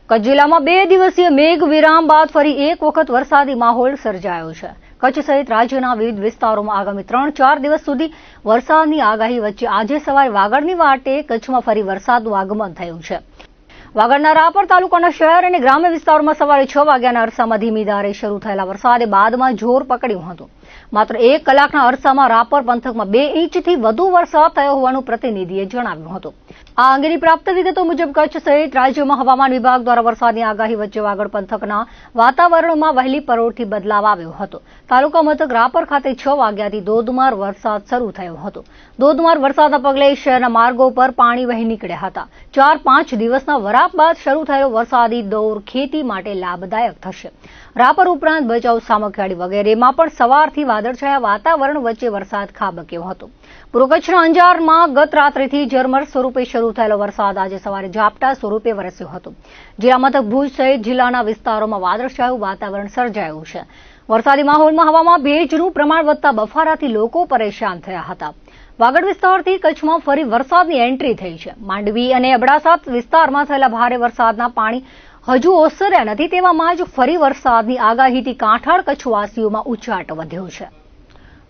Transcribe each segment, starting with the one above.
કચ્છ જિલ્લામાં 2 દિવસીય મેઘ વિરામ બાદ ફરી એક વખત વરસાદી માહોલ સર્જાયો છે। કચ્છ સહિત રાજ્યના વિવિધ વિસ્તારોમાં આગામી 3-4 દિવસ સુધી વરસાદની આગાહી વચ્ચે આજે સવારે વાગડની વાટે કચ્છમાં ફરી વરસાદનું આગમન થયું છે। વાગડના રાપર તાલુકાના શહેર અને ગ્રામ્ય વિસ્તારોમાં સવારે 6 વાગ્યાના અરસામાં ધીમી ધારે શરૂ થયેલા વરસાદે બાદમાં જોર પકડ્યું હતું। માત્ર 1 કલાકના અરસામાં રાપર પંથકમાં 2 ઇંચથી વધુ વરસાદ થયો હોવાનું પ્રતિનિધિએ જણાવ્યું હતું। આ અંગેની પ્રાપ્ત વિગતો મુજબ કચ્છ સહિત રાજ્યમાં હવામાન વિભાગ દ્વારા વરસાદની આગાહી વચ્ચે વાગડ પંથકના વાતાવરણમાં વહેલી પરોઢથી બદલાવ આવ્યો હતો। તાલુકા મથક રાપર ખાતે 6 વાગ્યાથી ધોધમાર વરસાદ શરૂ થયો હતો। ધોધમાર વરસાદના પગલે શહેરના માર્ગો પર પાણી વહી નીકળ્યા હતા। 4-5 દિવસના વરાપ બાદ શરૂ થયેલો વરસાદી દૌર ખેતી માટે લાભદાયક થશે। રાપર ઉપરાંત ભચાઉ, સામખિયાળી વગેરેમાં પણ સવારથી વાદળછાયા વાતાવરણ વચ્ચે વરસાદ ખાબક્યો હતો। પૂર્વ કચ્છના અંજારમાં ગત રાત્રિથી ઝરમર સ્વરૂપે શરૂ થયેલો વરસાદ આજે સવારે ઝાપટા સ્વરૂપે વરસ્યો હતો। જિલ્લા મથક ભુજ સહિત જિલ્લાના વિસ્તારોમાં વાદળછાયું વાતાવરણ સર્જાયું છે। વરસાદી માહોલમાં હવામાં ભેજનું પ્રમાણ વધતા બફારાથી લોકો પરેશાન થયા હતા। વાગડ વિસ્તારથી કચ્છમાં ફરી વરસાદની એન્ટ્રી થઈ છે। માંડવી અને અબડાસા વિસ્તારમાં થયેલા ભારે વરસાદના પાણી હજુ ઓસર્યા નથી, તેવામાં જ ફરી વરસાદની આગાહીથી કાંઠાળ કચ્છવાસીઓમાં ઉચાટ વધ્યો છે।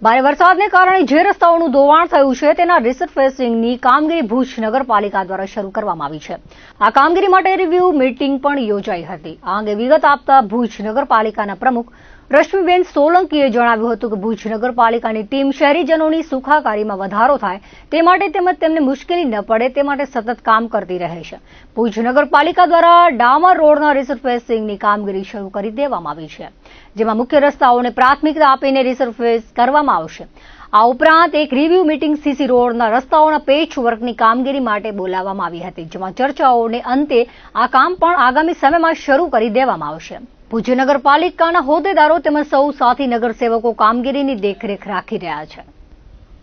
ભારે વરસાદને કારણે જે રસ્તાઓનું ધોવાણ થયું છે તેના રિસરફેસિંગની કામગીરી ભુજ નગરપાલિકા દ્વારા શરૂ કરવામાં આવી છે। આ કામગીરી માટે રિવ્યુ મીટિંગ પણ યોજાઈ હતી। આ અંગે વિગત આપતા ભુજ નગરપાલિકાના પ્રમુખ રશ્મિબેન સોલંકીએ જણાવ્યું હતું કે ભુજ નગરપાલિકાની ટીમ શહેરીજનોની સુખાકારીમાં વધારો થાય તે માટે તેમજ તેમને મુશ્કેલી ન પડે તે માટે સતત કામ કરતી રહે છે। ભુજ નગરપાલિકા દ્વારા ડામર રોડના રિસરફેસિંગની કામગીરી શરૂ કરી દેવામાં આવી છે, જેમાં મુખ્ય રસ્તાઓને પ્રાથમિકતા આપીને રિસરફેસ કરવામાં આવશે। આ ઉપરાંત એક રિવ્યુ મીટિંગ સીસી રોડના રસ્તાઓના પેચવર્કની કામગીરી માટે બોલાવવામાં આવી હતી, જેમાં ચર્ચાઓને અંતે આ કામ પણ આગામી સમયમાં શરૂ કરી દેવામાં આવશે। ભુજ નગરપાલિકાના હોદ્દેદારો તેમજ સૌ સાથી નગરસેવકો કામગીરીની દેખરેખ રાખી રહ્યા છે।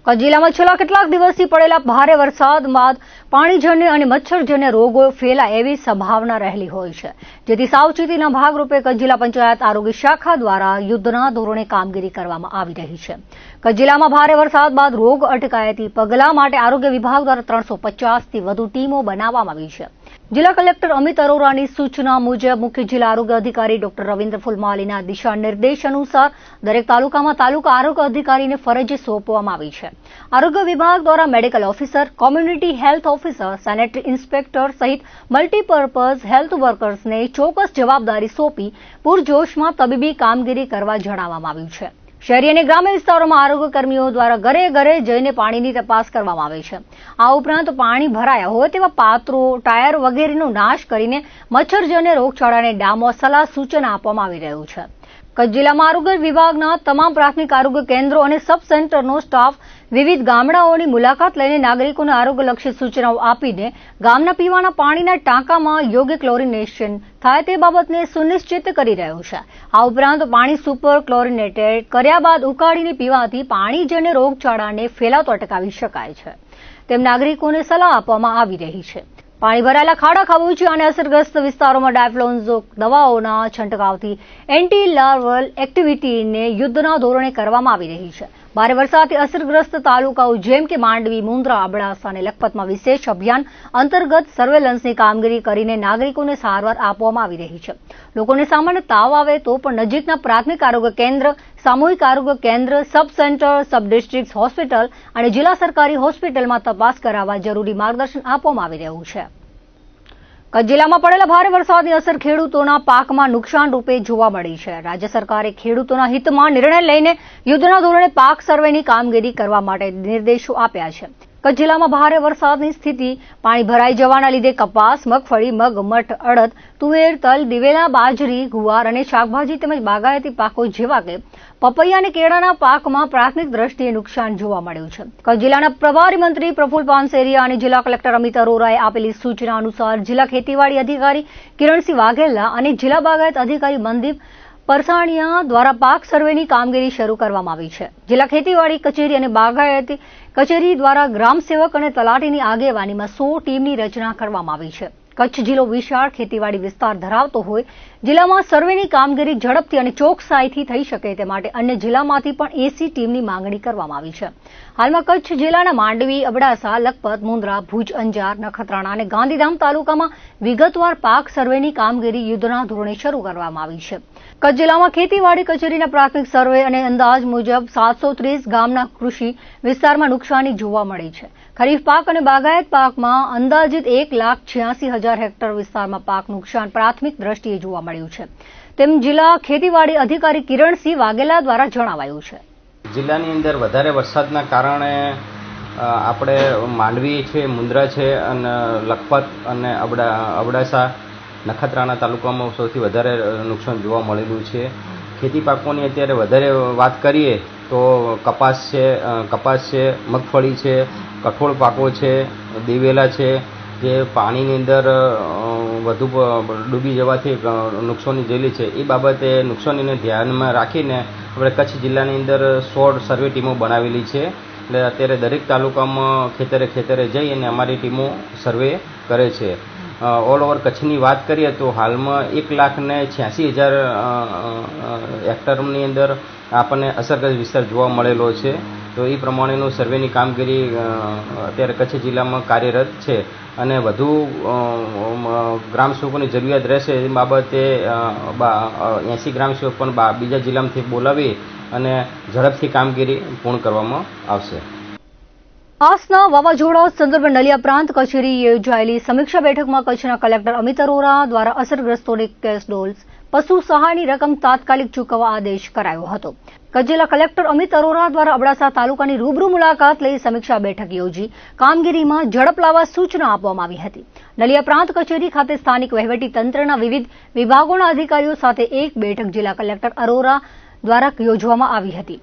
કચ્છ જિલ્લામાં છેલ્લા કેટલાક દિવસથી પડેલા ભારે વરસાદ બાદ પાણીજન્ય અને મચ્છરજન્ય રોગો ફેલાય એવી સંભાવના રહેલી હોય છે, જેથી સાવચેતીના ભાગરૂપે કચ્છ જિલ્લા પંચાયત આરોગ્ય શાખા દ્વારા યુદ્ધના ધોરણે કામગીરી કરવામાં આવી રહી છે। કચ્છ જિલ્લામાં ભારે વરસાદ બાદ રોગ અટકાયતી પગલાં માટે આરોગ્ય વિભાગ દ્વારા 350થી વધુ ટીમો બનાવવામાં આવી છે। જિલ્લા કલેક્ટર અમિત અરોરાની સૂચના મુજબ મુખ્ય જિલ્લા આરોગ્ય અધિકારી ડોક્ટર રવિન્દ્ર ફુલમાલીના દિશા નિર્દેશ અનુસાર દરેક તાલુકામાં તાલુકા આરોગ્ય અધિકારીને ફરજ સોંપવામાં આવી છે। આરોગ્ય વિભાગ દ્વારા medical officer, community health officer, sanitary inspector સહિત મલ્ટીપર્પઝ હેલ્થ વર્કર્સને ચોક્કસ જવાબદારી સોંપી પૂરજોશમાં તબીબી કામગીરી કરવા જણાવવામાં આવ્યું છે। શહેરી અને ગ્રામ્ય વિસ્તારોમાં આરોગ્ય કર્મીઓ દ્વારા ઘરે ઘરે જઈને પાણીની તપાસ કરવામાં આવે છે। આ ઉપરાંત પાણી ભરાયા હોય તેવા પાત્રો, ટાયર વગેરેનો નાશ કરીને મચ્છરજન્ય રોગચાળાને ડામવા સલાહ સૂચન આપવામાં આવી રહ્યું છે। કચ્છ જિલ્લામાં આરોગ્ય વિભાગના તમામ પ્રાથમિક આરોગ્ય કેન્દ્રો અને સબ સેન્ટરનો સ્ટાફ વિવિધ ગામડાઓની મુલાકાત લઈને નાગરિકોને આરોગ્યલક્ષી સૂચનાઓ આપીને ગામના પીવાના પાણીના ટાંકામાં યોગ્ય ક્લોરિનેશન થાય તે બાબતને સુનિશ્ચિત કરી રહ્યું છે। આ ઉપરાંત પાણી સુપર ક્લોરિનેટેડ કર્યા બાદ ઉકાળીને પીવાથી પાણીજન્ય રોગચાળાને ફેલાતો અટકાવી શકાય છે, તેમ નાગરિકોને સલાહ આપવામાં આવી રહી છે। પાણી ભરાયેલા ખાડા, ખાબોચિયા અને અસરગ્રસ્ત વિસ્તારોમાં ડાયફ્લોન્ઝો દવાઓના છંટકાવથી એન્ટી લાર્વલ એક્ટિવિટીને યુદ્ધના ધોરણે કરવામાં આવી રહી છે। ભારે વરસાદથી અસરગ્રસ્ત તાલુકાઓ જેમ કે માંડવી, મુન્દ્રા, અબડાસા અને લખપતમાં વિશેષ અભિયાન અંતર્ગત સર્વેલન્સની કામગીરી કરીને નાગરિકોને સારવાર આપવામાં આવી રહી છે। લોકોને સામાન્ય તાવ આવે તો પણ નજીકના પ્રાથમિક આરોગ્ય કેન્દ્ર, સામૂહિક આરોગ્ય કેન્દ્ર, સબ સેન્ટર, સબ ડિસ્ટ્રિક્ટ હોસ્પિટલ અને જિલ્લા સરકારી હોસ્પિટલમાં તપાસ કરાવવા જરૂરી માર્ગદર્શન આપવામાં આવી રહ્યું છે। કચ્છ જિલ્લામાં પડેલા ભારે વરસાદની અસર ખેડૂતોના પાકમાં નુકસાન રૂપે જોવા મળી છે। રાજ્ય સરકારે ખેડૂતોના હિતમાં નિર્ણય લઈને યુદ્ધના ધોરણે પાક સર્વેની કામગીરી કરવા માટે નિર્દેશો આપ્યા છે। કચ્છ જિલ્લામાં ભારે વરસાદની સ્થિતિ પાણી ભરાઈ જવાના લીધે કપાસ, મગફળી, મગ, મઠ, અડદ, તુવેર, તલ, દિવેલા, બાજરી, ગુવાર અને શાકભાજી તેમજ બાગાયતી પાકો જેવા કે પપૈયા અને કેળાના પાકમાં પ્રાથમિક દ્રષ્ટિએ નુકસાન જોવા મળ્યું છે। કચ્છ જિલ્લાના પ્રભારી મંત્રી પ્રફુલ પાનસેરિયા અને જિલ્લા કલેક્ટર અમિત અરોરાએ આપેલી સૂચના અનુસાર જિલ્લા ખેતીવાડી અધિકારી કિરણસિંહ વાઘેલા અને જિલ્લા બાગાયત અધિકારી મનદીપ પરસાણીયા દ્વારા પાક સર્વેની કામગીરી શરૂ કરવામાં આવી છે। જિલ્લા ખેતીવાડી કચેરી અને બાગાયતી કચેરી દ્વારા ગ્રામ સેવક અને તલાટીની આગેવાનીમાં 100 ટીમની રચના કરવામાં આવી છે। કચ્છ જિલ્લો વિશાળ ખેતીવાડી વિસ્તાર ધરાવતો હોય જિલ્લામાં સર્વેની કામગીરી ઝડપથી અને ચોકસાઈથી થઈ શકે તે માટે અન્ય જિલ્લામાંથી પણ એસી ટીમની માંગણી કરવામાં આવી છે. હાલમાં કચ્છ જિલ્લાના માંડવી, અબડાસા, લખપત, મુન્દ્રા, ભુજ, અંજાર, નખત્રાણા અને ગાંધીધામ તાલુકામાં વિગતવાર પાક સર્વેની કામગીરી યુદ્ધના ધોરણે શરૂ કરવામાં આવી છે. કચ્છ જિલ્લામાં ખેતીવાડી કચેરીના પ્રાથમિક સર્વે અને અંદાજ મુજબ 730 ગામના કૃષિ વિસ્તારમાં નુકસાની જોવા મળી છે. ખરીફ પાક અને બાગાયત પાકમાં અંદાજિત 1,86,000 હેક્ટર વિસ્તારમાં પાક નુકસાન પ્રાથમિક દ્રષ્ટિએ જોવા મળ્યું છે, તેમ જિલ્લા ખેતીવાડી અધિકારી કિરણસિંહ વાઘેલા દ્વારા જણાવાયું છે. જિલ્લાની અંદર વધારે વરસાદના કારણે આપણે માંડવી છે, મુન્દ્રા છે અને લખપત અને અબડાસા, નખત્રાણા તાલુકામાં સૌથી વધારે નુકસાન જોવા મળેલું છે. ખેતી પાકોની અત્યારે વધારે વાત કરીએ તો કપાસ છે, મગફળી છે, કઠોળ પાકો છે, દિવેલા છે, જે પાણીની અંદર વધુ ડૂબી જવાથી નુકસાની જેલી છે. એ બાબતે નુકસાનીને ધ્યાનમાં રાખીને આપણે કચ્છ જિલ્લાની અંદર 16 સર્વે ટીમો બનાવેલી છે. એટલે અત્યારે દરેક તાલુકામાં ખેતરે જઈ અને અમારી ટીમો સર્વે કરે છે. ઓલ ઓવર કચ્છની વાત કરીએ તો હાલમાં 1,86,000 હેક્ટરની અંદર આપણને અસરગ્રસ્ત વિસ્તાર જોવા મળેલો છે. તો એ પ્રમાણેનું સર્વેની કામગીરી અત્યારે કચ્છ જિલ્લામાં કાર્યરત છે અને વધુ ગ્રામસેવકોની જરૂરિયાત રહેશે એ બાબતે 80 ગ્રામસેવક પણ બીજા જિલ્લામાંથી બોલાવી અને ઝડપથી કામગીરી પૂર્ણ કરવામાં આવશે. આસના વાવાઝોડા સંદર્ભે નલિયા પ્રાંત કચેરી યોજાયેલી સમીક્ષા બેઠકમાં કચ્છના કલેક્ટર અમિત અરોરા દ્વારા અસરગ્રસ્તોને કેશ ડોલ્સ, પશુ સહાયની રકમ તાત્કાલિક ચૂકવવા આદેશ કરાયો હતો. કચ્છ જિલ્લા કલેક્ટર અમિત અરોરા દ્વારા અબડાસા તાલુકાની રૂબરૂ મુલાકાત લઈ સમીક્ષા બેઠક યોજી કામગીરીમાં ઝડપ લાવવા સૂચના આપવામાં આવી હતી. નલિયા પ્રાંત કચેરી ખાતે સ્થાનિક વહીવટી તંત્રના વિવિધ વિભાગોના અધિકારીઓ સાથે એક બેઠક જિલ્લા કલેક્ટર અરોરા દ્વારા યોજવામાં આવી હતી.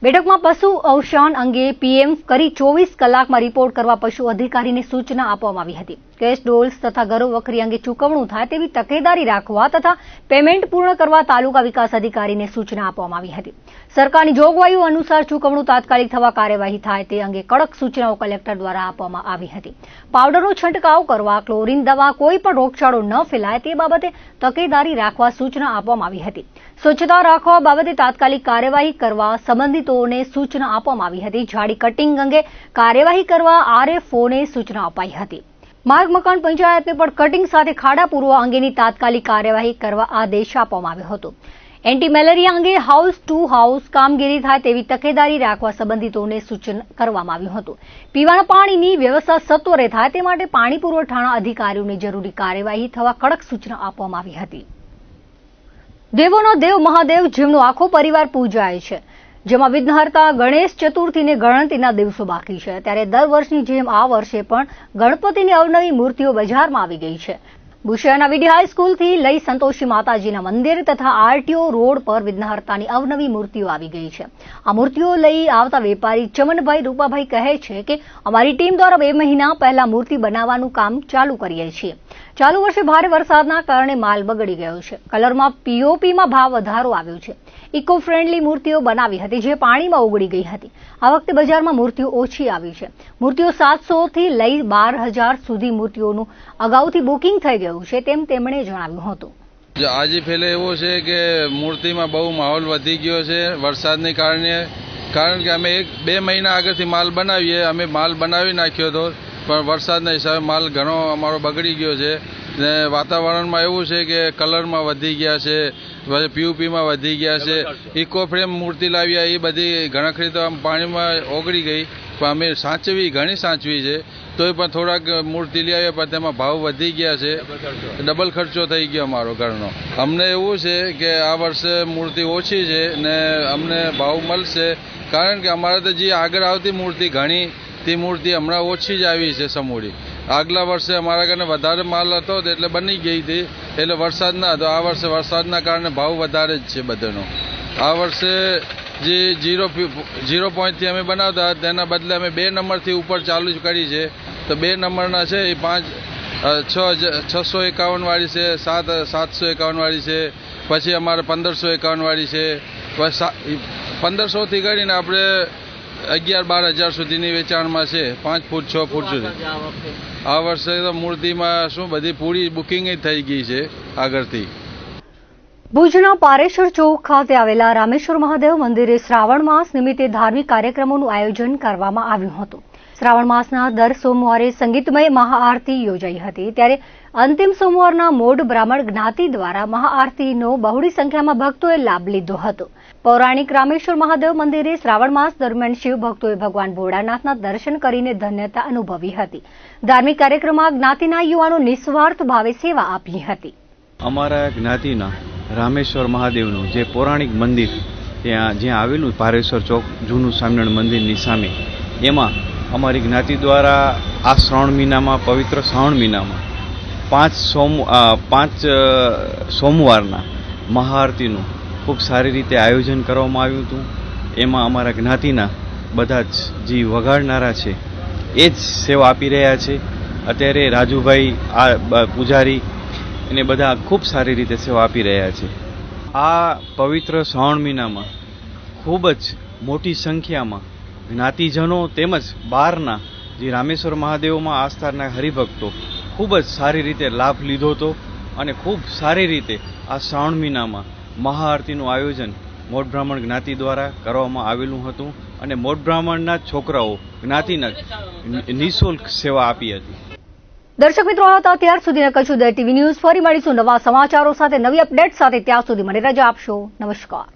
બેઠકમાં પશુ અવસાન અંગે પીએમ કરી 24 કલાકમાં રિપોર્ટ કરવા પશુ અધિકારીને સૂચના આપવામાં આવી હતી. કેશ ડોલ્સ તથા ગરુ વખરી અંગે ચૂકવણું થાય તેવી તકેદારી રાખવા તથા પેમેન્ટ પૂર્ણ કરવા તાલુકા વિકાસ અધિકારીને સૂચના આપવામાં આવી હતી. સરકારની જોગવાઈઓ અનુસાર ચૂકવણું તાત્કાલિક થવા કાર્યવાહી થાય તે અંગે કડક સૂચનાઓ કલેક્ટર દ્વારા આપવામાં આવી હતી. પાવડરનો છંટકાવ કરવા, ક્લોરીન દવા કોઈ પણ રોગચાળો ન ફેલાય તે બાબતે તકેદારી રાખવા સૂચના આપવામાં આવી હતી. સ્વચ્છતા રાખવા બાબતે તાત્કાલિક કાર્યવાહી કરવા સંબંધિતોને સૂચના આપવામાં આવી હતી. ઝાડી કટિંગ અંગે કાર્યવાહી કરવા આરએફઓને સૂચના અપાઈ હતી. માર્ગ મકાન પંચાયતને પણ કટિંગ સાથે ખાડા પૂરવા અંગેની તાત્કાલિક કાર્યવાહી કરવા આદેશ આપવામાં આવ્યો હતો. એન્ટી મેલેરિયા અંગે હાઉસ ટુ હાઉસ કામગીરી થાય તેવી તકેદારી રાખવા સંબંધિતોને સૂચન કરવામાં આવ્યું હતું. પીવાના પાણીની વ્યવસ્થા સત્વરે થાય તે માટે પાણી પુરવઠાના અધિકારીઓને જરૂરી કાર્યવાહી થવા કડક સૂચના આપવામાં આવી હતી. દેવોનો દેવ મહાદેવ જેમનો આખો પરિવાર પૂજાય છે, જેમાં વિઘ્નહર્તા ગણેશ ચતુર્થીને ગણતરીના દિવસો બાકી છે, ત્યારે દર વર્ષની જેમ આ વર્ષે પણ ગણપતિની અવનવી મૂર્તિઓ બજારમાં આવી ગઈ છે. બુશિયાના વીડી હાઈસ્કૂલથી લઈ સંતોષી માતાજીના મંદિર તથા આરટીઓ રોડ પર વિઘ્નહર્તાની અવનવી મૂર્તિઓ આવી ગઈ છે. આ મૂર્તિઓ લઈ આવતા વેપારી ચમનભાઈ રૂપાભાઈ કહે છે કે અમારી ટીમ દ્વારા 2 મહિના પહેલા મૂર્તિ બનાવવાનું કામ ચાલુ કરીએ છીએ. ચાલુ વર્ષે ભારે વરસાદના કારણે માલ બગડી ગયો છે. કલરમાં પીઓપીમાં ભાવ વધારો આવ્યો છે. ઇકો ફ્રેન્ડલી મૂર્તિઓ બનાવી હતી જે પાણીમાં ઓગળી ગઈ હતી. આ વખતે બજારમાં મૂર્તિઓ ઓછી આવી છે. મૂર્તિઓ 700 થી લઈ 12,000 સુધી મૂર્તિઓનું અગાઉથી બુકિંગ થઈ ગયું છે, તેમ તેમણે જણાવ્યું હતું. આજે પહેલે એવું છે કે મૂર્તિમાં બહુ માહોલ વધી ગયો છે વરસાદને કારણે, કારણ કે અમે 2 મહિના આગળથી માલ બનાવીએ, અમે માલ બનાવી નાખ્યો હતો પણ વરસાદના હિસાબે માલ ઘણો અમારો બગડી ગયો છે. ને વાતાવરણમાં એવું છે કે કલરમાં વધી ગયા છે, પીયુપીમાં વધી ગયા છે. ઇકો ફ્રેમ મૂર્તિ લાવ્યા એ બધી ગણખરી તો આમ પાણીમાં ઓગળી ગઈ, પણ અમે ઘણી સાચવી છે તોય પણ થોડાક મૂર્તિ લઈ આવ્યા પણ તેમાં ભાવ વધી ગયા છે. ડબલ ખર્ચો થઈ ગયો અમારો ઘરનો. અમને એવું છે કે આ વર્ષે મૂર્તિ ઓછી છે ને અમને ભાવ મળશે, કારણ કે અમારે તો જે આગળ આવતી મૂર્તિ ઘણી તે મૂર્તિ હમણાં ઓછી જ આવી છે સમૂડી. આગલા વર્ષે અમારા ઘરે વધારે માલ હતો એટલે બની ગઈ હતી, એટલે વરસાદ ના હતો. આ વર્ષે વરસાદના કારણે ભાવ વધારે જ છે બધાનો. આ વર્ષે જે 0 પોઈન્ટથી અમે બનાવતા તેના બદલે અમે 2 નંબરથી ઉપર ચાલુ કરી છે. તો 2 નંબરના છે એ 651 વાળી છે, 751 વાળી છે, પછી અમારે 1551 વાળી છે. 1500થી કરીને આપણે 11-12 હજાર સુધીની વેચાણમાં છે, 5 ફૂટ 6 ફૂટ સુધી. આ વર્ષે તો મૂર્તિમાં શું બધી પૂરી બુકિંગ થઈ ગઈ છે આગળથી. ભુજના પારેશ્વર ચોક ખાતે આવેલા રામેશ્વર મહાદેવ મંદિરે શ્રાવણ માસ નિમિત્તે ધાર્મિક કાર્યક્રમોનું આયોજન કરવામાં આવ્યું હતું. શ્રાવણ માસના દર સોમવારે સંગીતમય મહાઆરતી યોજાઈ હતી, ત્યારે અંતિમ સોમવારના મોઢ બ્રાહ્મણ જ્ઞાતિ દ્વારા મહાઆરતીનો બહોળી સંખ્યામાં ભક્તોએ લાભ લીધો હતો. પૌરાણિક રામેશ્વર મહાદેવ મંદિરે શ્રાવણ માસ દરમિયાન શિવ ભક્તોએ ભગવાન ભોળાનાથના દર્શન કરીને ધન્યતા અનુભવી હતી. ધાર્મિક કાર્યક્રમમાં જ્ઞાતિના યુવાનો નિસ્વાર્થ ભાવે સેવા આપી હતી. અમારા જ્ઞાતિના રામેશ્વર મહાદેવનું જે પૌરાણિક મંદિર જ્યાં આવેલું પારેશ્વર ચોક જૂનું સ્વામિનારાયણ મંદિરની સામે, એમાં અમારી જ્ઞાતિ દ્વારા આ શ્રાવણ મહિનામાં, પવિત્ર શ્રાવણ મહિનામાં 5 સોમવારના મહાઆરતીનું ખૂબ સારી રીતે આયોજન કરવામાં આવ્યું હતું. એમાં અમારા જ્ઞાતિના બધા જ જે વગાડનારા છે એ જ સેવા આપી રહ્યા છે. અત્યારે રાજુભાઈ આ પૂજારી એને બધા ખૂબ સારી રીતે સેવા આપી રહ્યા છે. આ પવિત્ર શ્રાવણ મહિનામાં ખૂબ જ મોટી સંખ્યામાં જ્ઞાતિજનો તેમજ બહારના જે રામેશ્વર મહાદેવમાં આસ્થાના હરિભક્તો ખૂબ જ સારી રીતે લાભ લીધો હતો અને ખૂબ સારી રીતે આ શ્રાવણ મહિનામાં મહાઆરતીનું આયોજન મોઢ બ્રાહ્મણ જ્ઞાતિ દ્વારા કરવામાં આવેલું હતું અને મોઢ બ્રાહ્મણના છોકરાઓ જ્ઞાતિના નિઃશુલ્ક સેવા આપી હતી. દર્શક મિત્રો, હતા ત્યાર સુધીના કચ્છ ઉદય ટીવી ન્યૂઝ. ફરી મળીશું નવા સમાચારો સાથે, નવી અપડેટ સાથે. ત્યાં સુધી મને રજા આપશો. નમસ્કાર.